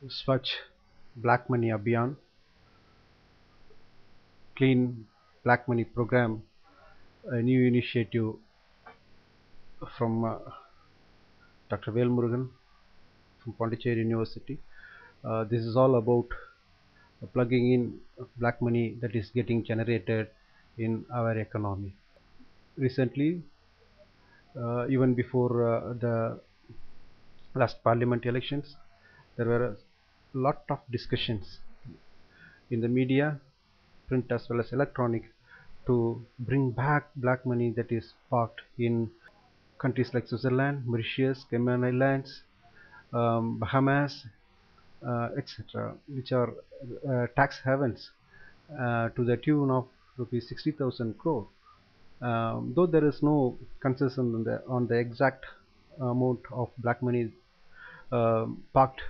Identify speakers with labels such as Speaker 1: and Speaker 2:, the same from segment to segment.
Speaker 1: Swachh Black Money Abhiyan, Clean Black Money Program, a new initiative from Dr. Velmurugan from Pondicherry University. This is all about plugging in black money that is getting generated in our economy. Recently, even before the last parliament elections, there were a lot of discussions in the media, print as well as electronic, to bring back black money that is parked in countries like Switzerland, Mauritius, Cayman Islands, Bahamas, etc., which are tax havens to the tune of rupees 60,000 crore. Though there is no consensus on the exact amount of black money parked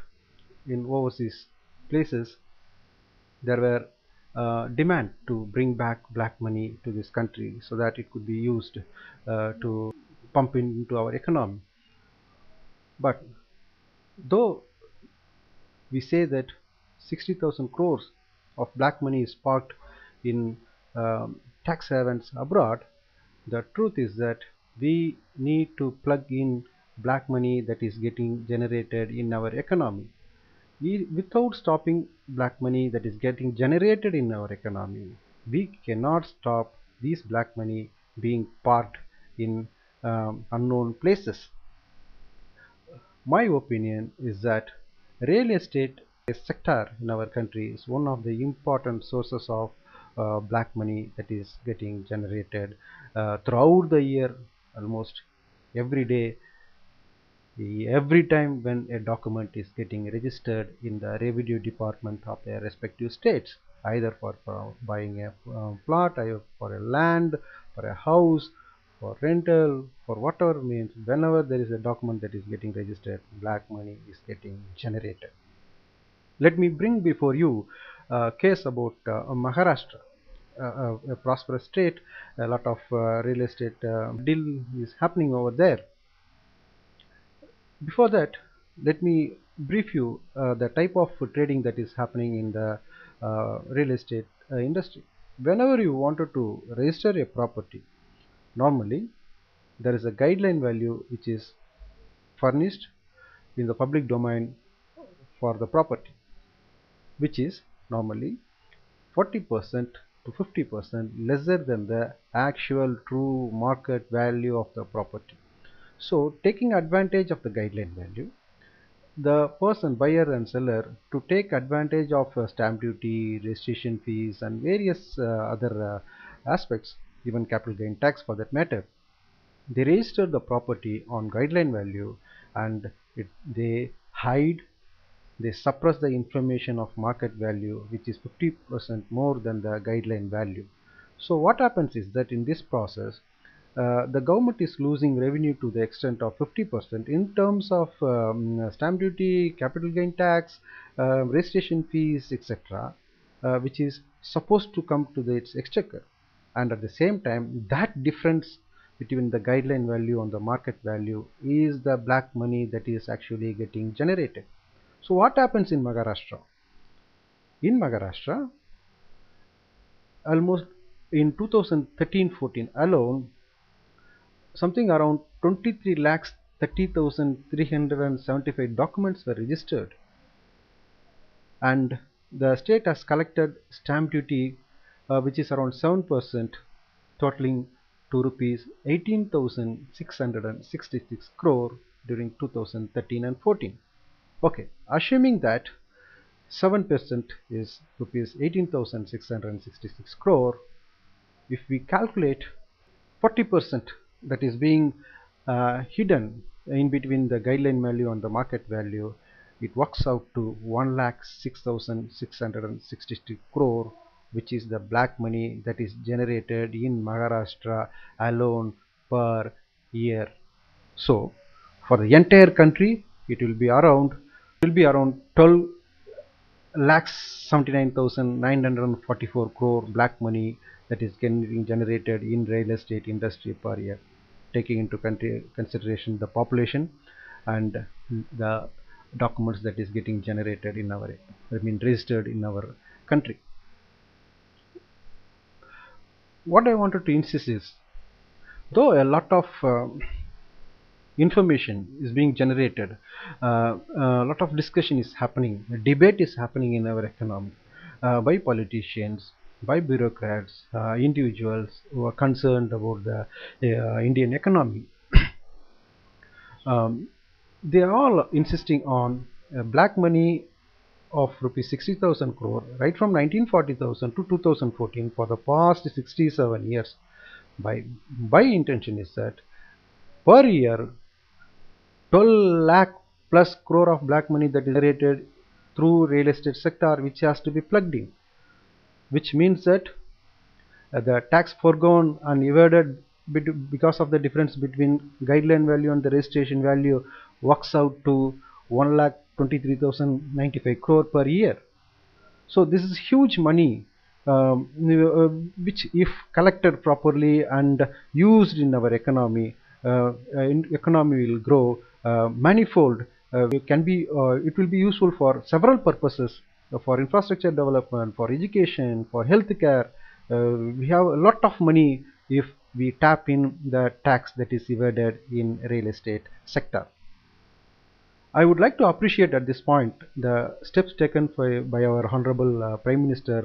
Speaker 1: in overseas places, there were demand to bring back black money to this country so that it could be used to pump into our economy. But though we say that 60,000 crores of black money is parked in tax havens abroad, the truth is that we need to plug in black money that is getting generated in our economy. Without stopping black money that is getting generated in our economy, we cannot stop these black money being parked in unknown places. My opinion is that real estate sector in our country is one of the important sources of black money that is getting generated throughout the year, almost every day, every time when a document is getting registered in the revenue department of their respective states, either for buying a plot, either for a land, for a house, for rental, for whatever means, whenever there is a document that is getting registered, black money is getting generated. Let me bring before you a case about Maharashtra, a prosperous state. A lot of real estate deal is happening over there. Before that, let me brief you the type of trading that is happening in the real estate industry. Whenever you wanted to register a property, normally there is a guideline value which is furnished in the public domain for the property, which is normally 40% to 50% lesser than the actual true market value of the property. So, taking advantage of the guideline value, the person, buyer and seller, to take advantage of stamp duty, registration fees, and various other aspects, even capital gain tax for that matter, they register the property on guideline value, and they hide, they suppress the information of market value, which is 50% more than the guideline value. So what happens is that in this process, the government is losing revenue to the extent of 50% in terms of stamp duty, capital gain tax, registration fees, etc., which is supposed to come to its exchequer. And at the same time, that difference between the guideline value and the market value is the black money that is actually getting generated. So what happens in Maharashtra? In Maharashtra, almost in 2013-14 alone, something around 23 lakhs 30,375 documents were registered, and the state has collected stamp duty which is around 7%, totaling to rupees 18,666 crore during 2013 and 14. Okay, assuming that 7% is rupees 18,666 crore, if we calculate 40% that is being hidden in between the guideline value and the market value, it works out to 1,06,660 crore, which is the black money that is generated in Maharashtra alone per year. So for the entire country, it will be around 12 lakhs 79,944 crore black money that is getting generated in real estate industry per year, taking into consideration the population and the documents that is getting generated in our, I mean registered in our country. What I wanted to insist is, though a lot of information is being generated, a lot of discussion is happening, debate is happening in our economy, by politicians, by bureaucrats, individuals who are concerned about the Indian economy. um, they are all insisting on black money of rupees 60,000 crore right from 1940,000 to 2014 for the past 67 years. By intention is that per year 12 lakh plus crore of black money that is generated through real estate sector, which has to be plugged in, which means that the tax foregone and evaded because of the difference between guideline value and the registration value works out to 1,23,095 crore per year. So this is huge money, which if collected properly and used in our economy, economy will grow manifold. It will be useful for several purposes, for infrastructure development, for education, for healthcare. We have a lot of money if we tap in the tax that is evaded in real estate sector. I would like to appreciate at this point the steps taken by our Honorable Prime Minister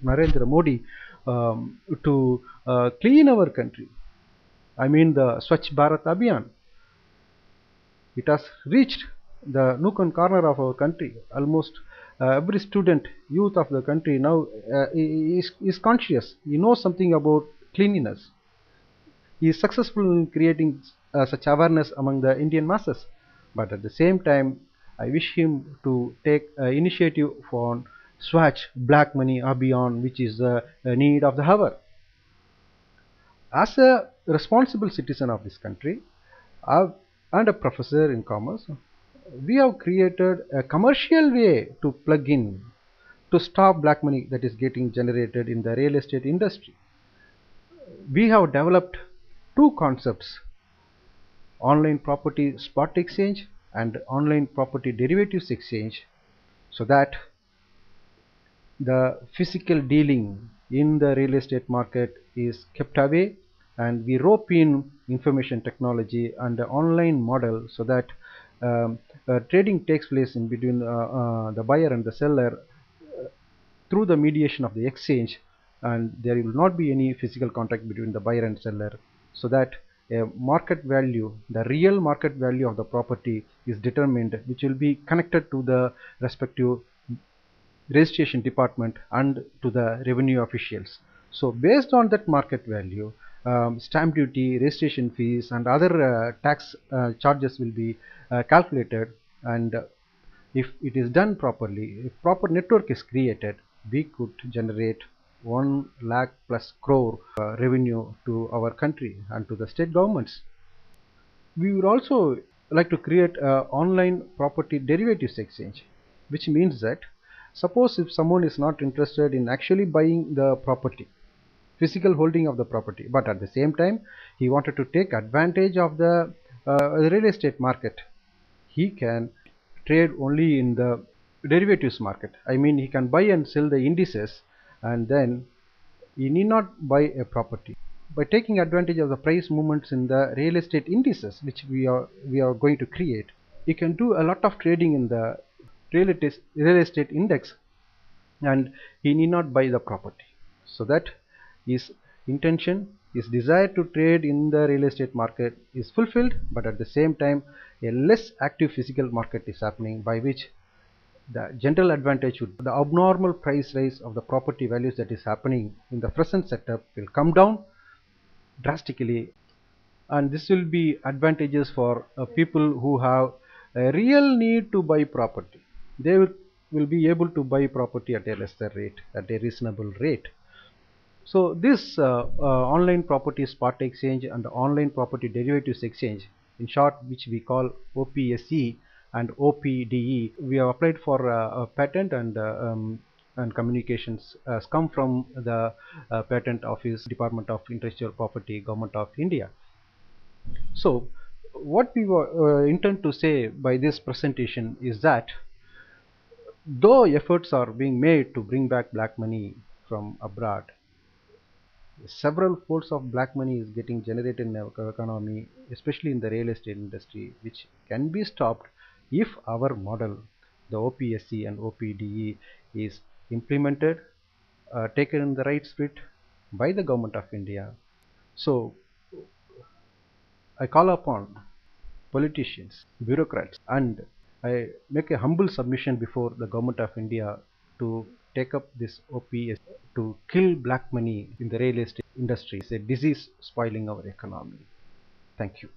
Speaker 1: Narendra Modi, to clean our country. I mean the Swachh Bharat Abhiyan. It has reached the nook and corner of our country. Almost every student, youth of the country now is conscious. He knows something about cleanliness. He is successful in creating such awareness among the Indian masses. But at the same time, I wish him to take initiative for Swachh Black Money Abhiyan, which is the need of the hour. As a responsible citizen of this country, and a professor in commerce, we have created a commercial way to plug in to stop black money that is getting generated in the real estate industry. We have developed two concepts: online property spot exchange and online property derivatives exchange, so that the physical dealing in the real estate market is kept away, and we rope in information technology and the online model, so that trading takes place in between the buyer and the seller through the mediation of the exchange, and there will not be any physical contact between the buyer and seller, so that a market value, the real market value of the property is determined, which will be connected to the respective registration department and to the revenue officials. So based on that market value, stamp duty, registration fees and other tax charges will be calculated, and if it is done properly, if proper network is created, we could generate 1 lakh plus crore revenue to our country and to the state governments. We would also like to create an online property derivatives exchange, which means that suppose if someone is not interested in actually buying the property, physical holding of the property, but at the same time he wanted to take advantage of the real estate market, he can trade only in the derivatives market. I mean, he can buy and sell the indices, and then he need not buy a property. By taking advantage of the price movements in the real estate indices, which we are going to create, you can do a lot of trading in the real estate index, and he need not buy the property. So that his intention, his desire to trade in the real estate market is fulfilled, but at the same time a less active physical market is happening, by which the general advantage would, the abnormal price rise of the property values that is happening in the present setup will come down drastically, and this will be advantages for people who have a real need to buy property. They will be able to buy property at a lesser rate, at a reasonable rate. So this online property spot exchange and online property derivatives exchange, in short, which we call OPSE and OPDE, we have applied for a patent, and communications has come from the Patent Office, Department of Intellectual Property, Government of India. So what we intend to say by this presentation is that though efforts are being made to bring back black money from abroad, several folds of black money is getting generated in our economy, especially in the real estate industry, which can be stopped if our model, the OPSC and OPDE, is implemented, taken in the right spirit by the government of India. So I call upon politicians, bureaucrats, and I make a humble submission before the government of India to take up this OPS to kill black money in the real estate industry. It's a disease spoiling our economy. Thank you.